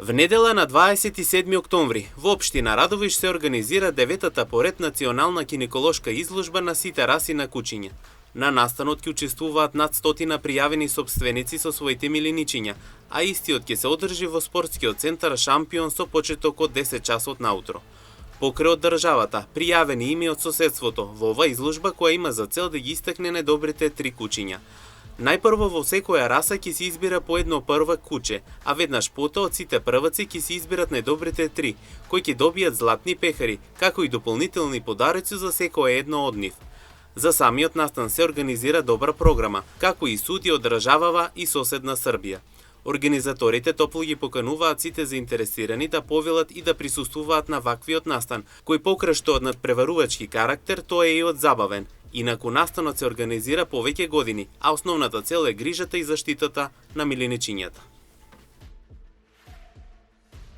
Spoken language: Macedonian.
В недела на 27 октомври во општина Радовиш се организира 9-та поред национална гинеколошка изложба на сите раси на кучиња. На настанот ќе учествуваат над 100 пријавени сопственици со своите милиничиња, а истиот ќе се одржи во спортскиот центар Шампион со почеток од 10 часот наутро. Покрај од државата, пријавени име од соседството во ова изложба која има за цел да ги истакне најдобрите 3 кучиња. Најпрво во секоја раса ќе се избира по едно првак куче, а веднаш потоа од сите прваци ќе се изберат најдобрите 3, кои ќе добијат златни пехари, како и дополнителни подароци за секоја едно од нив. За самиот настан се организира добра програма, како и суди од државава и соседна Србија. Организаторите топло ги покануваат сите заинтересирани да повелат и да присуствуваат на ваквиот настан, кој покрај што од надпреварувачки карактер, тоа е и од забавен. Инаку настанот се организира повеќе години, а основната цел е грижата и заштитата на милиничињата.